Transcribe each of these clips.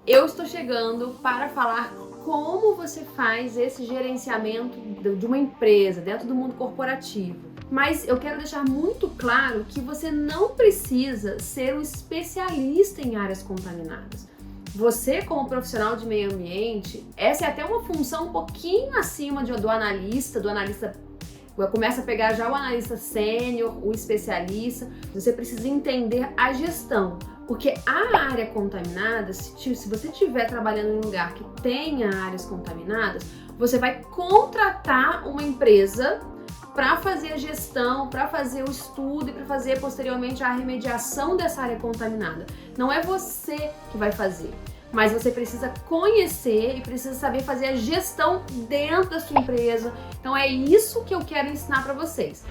Eu estou chegando para falar como você faz esse gerenciamento de uma empresa dentro do mundo corporativo. Mas eu quero deixar muito claro que você não precisa ser um especialista em áreas contaminadas. Você, como profissional de meio ambiente, essa é até uma função um pouquinho acima do analista começa a pegar já o analista sênior, o especialista. Você precisa entender a gestão, porque a área contaminada, se você estiver trabalhando em um lugar que tenha áreas contaminadas, você vai contratar uma empresa para fazer a gestão, para fazer o estudo e para fazer posteriormente a remediação dessa área contaminada. Não é você que vai fazer, mas você precisa conhecer e precisa saber fazer a gestão dentro da sua empresa. Então é isso que eu quero ensinar para vocês.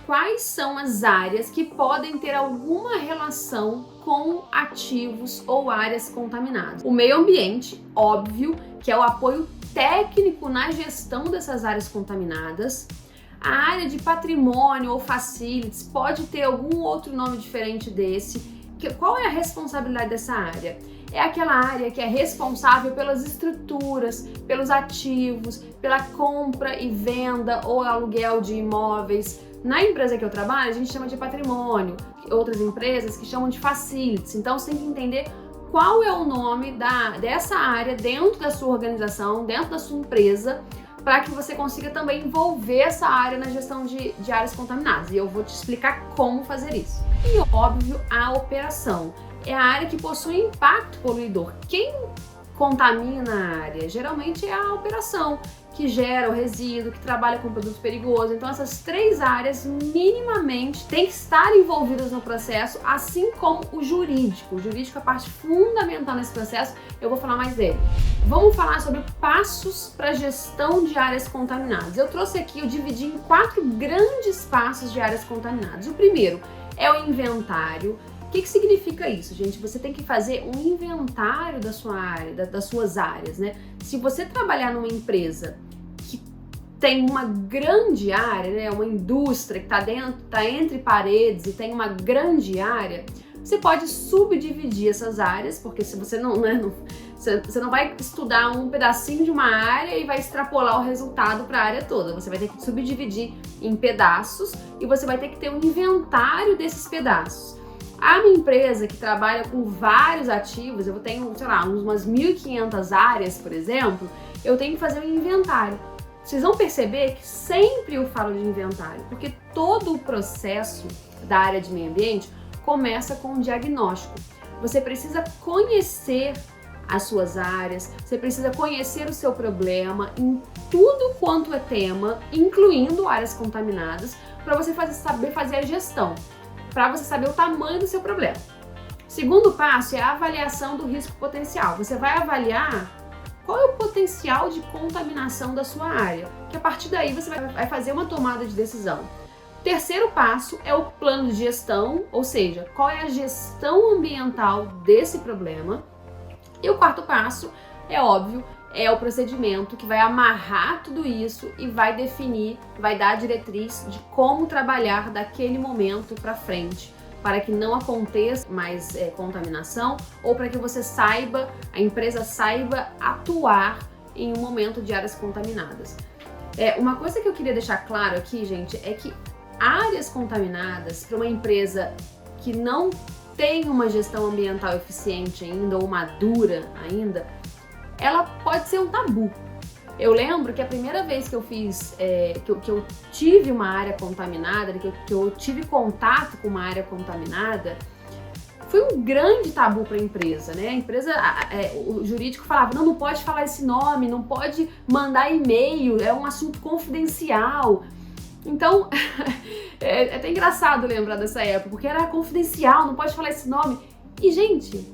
Quais são as áreas que podem ter alguma relação com ativos ou áreas contaminadas? O meio ambiente, óbvio, que é o apoio técnico na gestão dessas áreas contaminadas. A área de patrimônio ou facilities pode ter algum outro nome diferente desse. Qual é a responsabilidade dessa área? É aquela área que é responsável pelas estruturas, pelos ativos, pela compra e venda ou aluguel de imóveis. Na empresa que eu trabalho, a gente chama de patrimônio, outras empresas que chamam de facilities. Então você tem que entender qual é o nome dessa área dentro da sua organização, dentro da sua empresa, para que você consiga também envolver essa área na gestão de áreas contaminadas. E eu vou te explicar como fazer isso. E óbvio, a operação é a área que possui impacto poluidor. Quem contamina a área geralmente é a operação, que gera o resíduo, que trabalha com produtos perigosos. Então essas três áreas minimamente têm que estar envolvidas no processo, assim como o jurídico. O jurídico é a parte fundamental nesse processo, eu vou falar mais dele. Vamos falar sobre passos para gestão de áreas contaminadas. Eu trouxe aqui, eu dividi em 4 grandes passos de áreas contaminadas. O primeiro é o inventário. O que significa isso, gente? Você tem que fazer um inventário da sua área, das suas áreas, né? Se você trabalhar numa empresa que tem uma grande área, né? Uma indústria que tá entre paredes e tem uma grande área, você pode subdividir essas áreas, porque se você você não vai estudar um pedacinho de uma área e vai extrapolar o resultado para a área toda. Você vai ter que subdividir em pedaços e você vai ter que ter um inventário desses pedaços. A minha empresa que trabalha com vários ativos, eu tenho, sei lá, umas 1.500 áreas, por exemplo, eu tenho que fazer um inventário. Vocês vão perceber que sempre eu falo de inventário, porque todo o processo da área de meio ambiente começa com um diagnóstico. Você precisa conhecer as suas áreas, você precisa conhecer o seu problema em tudo quanto é tema, incluindo áreas contaminadas, para você saber fazer a gestão, para você saber o tamanho do seu problema. Segundo passo é a avaliação do risco potencial. Você vai avaliar qual é o potencial de contaminação da sua área, que a partir daí você vai fazer uma tomada de decisão. Terceiro passo é o plano de gestão, ou seja, qual é a gestão ambiental desse problema. E o quarto passo, é óbvio, é o procedimento que vai amarrar tudo isso e vai definir, vai dar a diretriz de como trabalhar daquele momento para frente, para que não aconteça mais contaminação ou para que você saiba, a empresa saiba atuar em um momento de áreas contaminadas. Uma coisa que eu queria deixar claro aqui, gente, é que áreas contaminadas para uma empresa que não tem uma gestão ambiental eficiente ainda ou madura ainda, ela pode ser um tabu. Eu lembro que a primeira vez que eu fiz, que eu tive uma área contaminada, que eu tive contato com uma área contaminada, foi um grande tabu para a empresa, né? A empresa, o jurídico falava, não pode falar esse nome, não pode mandar e-mail, é um assunto confidencial. Então, é até engraçado lembrar dessa época, porque era confidencial, não pode falar esse nome. E, gente,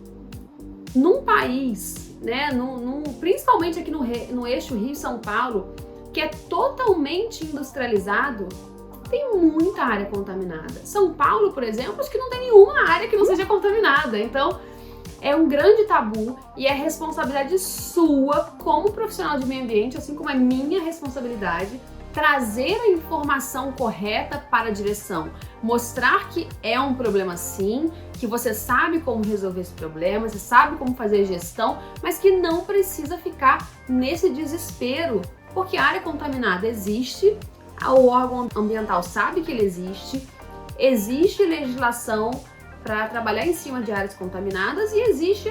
num país, né, principalmente aqui no eixo Rio-São Paulo, que é totalmente industrializado, tem muita área contaminada. São Paulo, por exemplo, acho que não tem nenhuma área que não seja contaminada. Então, É um grande tabu e é responsabilidade sua como profissional de meio ambiente, assim como é minha responsabilidade, trazer a informação correta para a direção, mostrar que é um problema sim, que você sabe como resolver esse problema, você sabe como fazer gestão, mas que não precisa ficar nesse desespero, porque a área contaminada existe, o órgão ambiental sabe que ele existe legislação para trabalhar em cima de áreas contaminadas e existe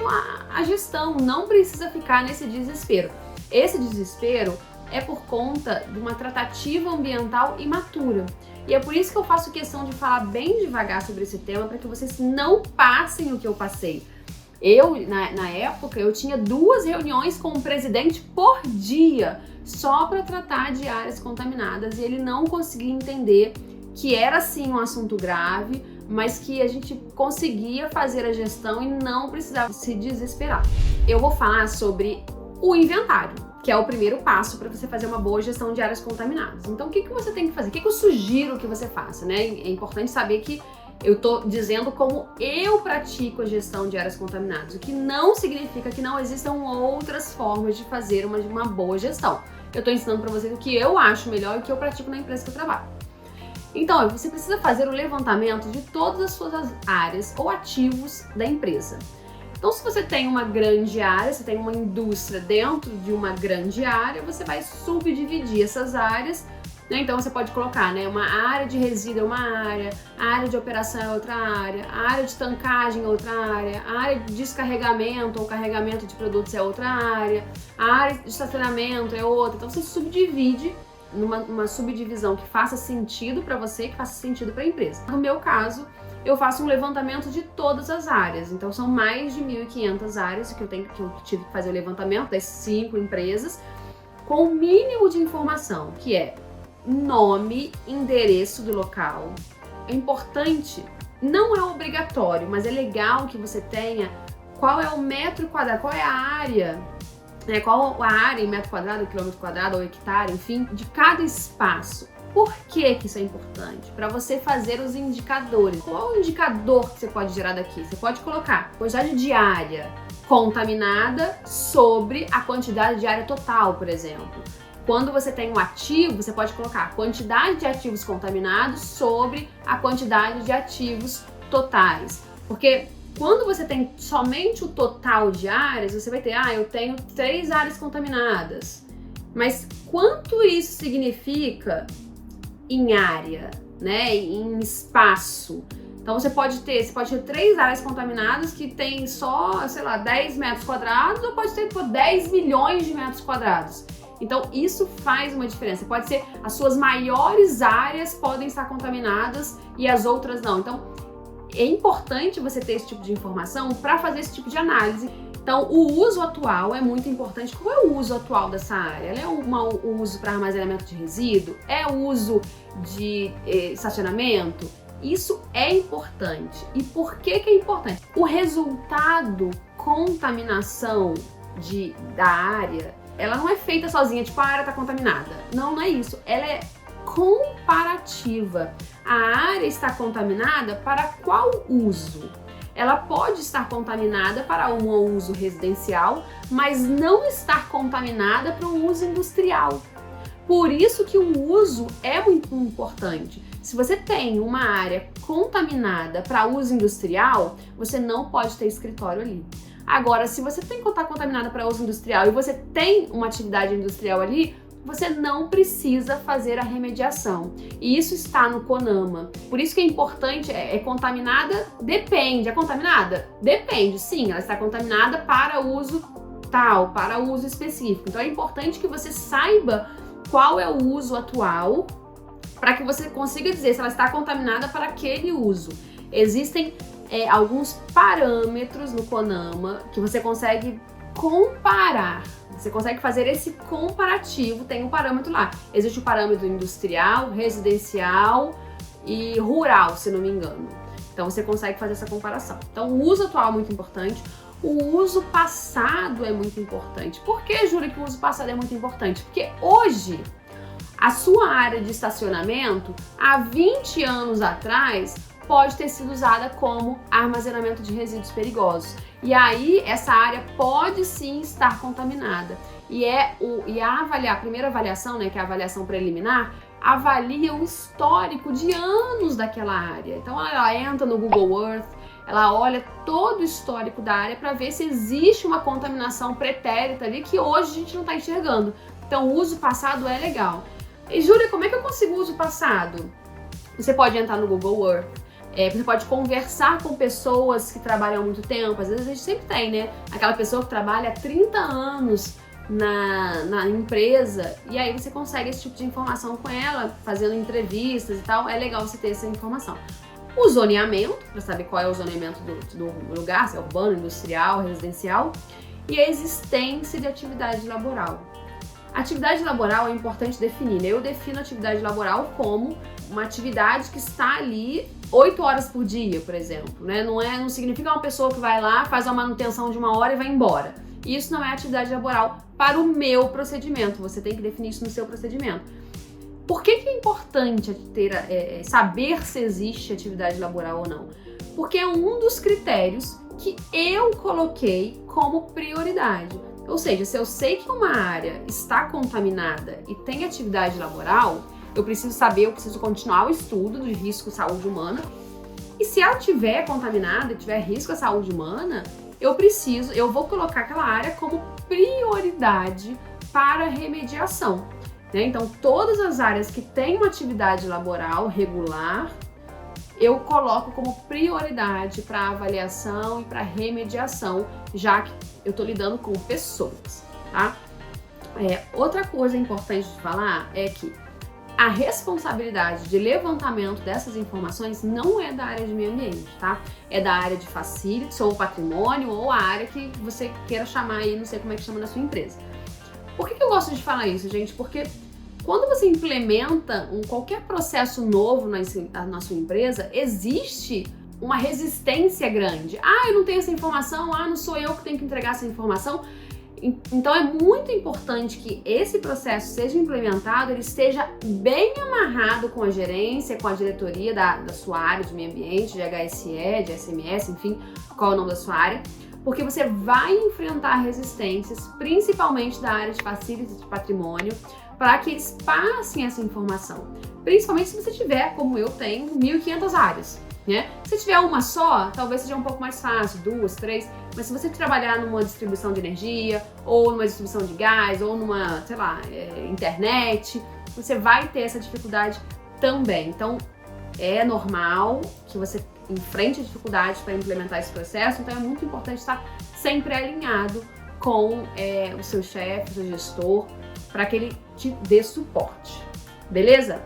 a gestão, não precisa ficar nesse desespero. Esse desespero é por conta de uma tratativa ambiental imatura. E é por isso que eu faço questão de falar bem devagar sobre esse tema, para que vocês não passem o que eu passei. Na época, eu tinha 2 reuniões com o presidente por dia, só para tratar de áreas contaminadas, e ele não conseguia entender que era sim um assunto grave, mas que a gente conseguia fazer a gestão e não precisava se desesperar. Eu vou falar sobre o inventário, que é o primeiro passo para você fazer uma boa gestão de áreas contaminadas. Então, o que você tem que fazer? O que eu sugiro que você faça, né? É importante saber que eu tô dizendo como eu pratico a gestão de áreas contaminadas, o que não significa que não existam outras formas de fazer uma boa gestão. Eu tô ensinando para vocês o que eu acho melhor e o que eu pratico na empresa que eu trabalho. Então, você precisa fazer o levantamento de todas as suas áreas ou ativos da empresa. Então, se você tem uma grande área, você tem uma indústria dentro de uma grande área, você vai subdividir essas áreas, né? Então, você pode colocar, né, uma área de resíduo é uma área, a área de operação é outra área, a área de tancagem é outra área, a área de descarregamento ou carregamento de produtos é outra área, a área de estacionamento é outra. Então, você subdivide numa subdivisão que faça sentido para você, que faça sentido para a empresa. No meu caso, eu faço um levantamento de todas as áreas. Então, são mais de 1.500 áreas que eu tive que fazer o levantamento das 5 empresas, com o mínimo de informação, que é nome, endereço do local. É importante, não é obrigatório, mas é legal que você tenha qual é o metro quadrado, qual é a área, né, qual a área em metro quadrado, quilômetro quadrado ou hectare, enfim, de cada espaço. Por que isso é importante? Para você fazer os indicadores. Qual é o indicador que você pode gerar daqui? Você pode colocar quantidade de área contaminada sobre a quantidade de área total, por exemplo. Quando você tem um ativo, você pode colocar a quantidade de ativos contaminados sobre a quantidade de ativos totais. Porque quando você tem somente o total de áreas, você vai ter, eu tenho 3 áreas contaminadas. Mas quanto isso significa em área, né? Em espaço? Então você pode ter 3 áreas contaminadas que tem só, 10 metros quadrados, ou pode ter 10 milhões de metros quadrados. Então isso faz uma diferença. Pode ser as suas maiores áreas podem estar contaminadas e as outras não. Então é importante você ter esse tipo de informação para fazer esse tipo de análise. Então, o uso atual é muito importante. Qual é o uso atual dessa área? Ela é um uso para armazenamento de resíduo? É o uso de estacionamento? Isso é importante. E por que é importante? O resultado contaminação da área, ela não é feita sozinha, tipo, a área está contaminada. Não é isso. Ela é comparativa. A área está contaminada para qual uso? Ela pode estar contaminada para um uso residencial, mas não estar contaminada para um uso industrial. Por isso que o uso é muito importante. Se você tem uma área contaminada para uso industrial, você não pode ter escritório ali. Agora, se você tem que estar contaminada para uso industrial e você tem uma atividade industrial ali, você não precisa fazer a remediação. E isso está no CONAMA. Por isso que é importante, é contaminada? Depende. É contaminada? Depende, sim. Ela está contaminada para uso tal, para uso específico. Então é importante que você saiba qual é o uso atual para que você consiga dizer se ela está contaminada para aquele uso. Existem alguns parâmetros no CONAMA que você consegue comparar. Você consegue fazer esse comparativo, tem um parâmetro lá. Existe o parâmetro industrial, residencial e rural, se não me engano. Então você consegue fazer essa comparação. Então o uso atual é muito importante, o uso passado é muito importante. Por que, Júlia, que o uso passado é muito importante? Porque hoje, a sua área de estacionamento, há 20 anos atrás, pode ter sido usada como armazenamento de resíduos perigosos. E aí, essa área pode sim estar contaminada. A primeira avaliação, né, que é a avaliação preliminar, avalia o histórico de anos daquela área. Então, ela entra no Google Earth, ela olha todo o histórico da área para ver se existe uma contaminação pretérita ali que hoje a gente não está enxergando. Então, o uso passado é legal. E, Júlia, como é que eu consigo uso passado? Você pode entrar no Google Earth, você pode conversar com pessoas que trabalham há muito tempo. Às vezes a gente sempre tem, né? Aquela pessoa que trabalha há 30 anos na empresa, e aí você consegue esse tipo de informação com ela, fazendo entrevistas e tal. É legal você ter essa informação. O zoneamento, para saber qual é o zoneamento do lugar, se é urbano, industrial, residencial, e a existência de atividade laboral. Atividade laboral é importante definir, né? Eu defino atividade laboral como uma atividade que está ali 8 horas por dia, por exemplo, né? Não significa uma pessoa que vai lá, faz a manutenção de 1 hora e vai embora. Isso não é atividade laboral para o meu procedimento. Você tem que definir isso no seu procedimento. Por que é importante saber se existe atividade laboral ou não? Porque é um dos critérios que eu coloquei como prioridade. Ou seja, se eu sei que uma área está contaminada e tem atividade laboral, eu preciso continuar o estudo do risco à saúde humana. E se ela estiver contaminada e tiver risco à saúde humana, eu vou colocar aquela área como prioridade para remediação. Né? Então, todas as áreas que têm uma atividade laboral regular, eu coloco como prioridade para avaliação e para remediação, já que eu estou lidando com pessoas, tá? Outra coisa importante de falar é que a responsabilidade de levantamento dessas informações não é da área de meio ambiente, tá? É da área de facilities ou patrimônio ou a área que você queira chamar aí, não sei como é que chama na sua empresa. Por que eu gosto de falar isso, gente? Porque quando você implementa qualquer processo novo na sua empresa, existe uma resistência grande. Eu não tenho essa informação, não sou eu que tenho que entregar essa informação. Então é muito importante que esse processo seja implementado, ele esteja bem amarrado com a gerência, com a diretoria da sua área de meio ambiente, de HSE, de SMS, enfim, qual é o nome da sua área, porque você vai enfrentar resistências, principalmente da área de facilities de patrimônio, para que eles passem essa informação. Principalmente se você tiver, como eu tenho, 1.500 áreas. Né? Se tiver uma só, talvez seja um pouco mais fácil, 2, 3, mas se você trabalhar numa distribuição de energia, ou numa distribuição de gás, ou numa, sei lá, internet, você vai ter essa dificuldade também. Então, é normal que você enfrente dificuldades para implementar esse processo, então é muito importante estar sempre alinhado com o seu chefe, o seu gestor, para que ele te dê suporte. Beleza?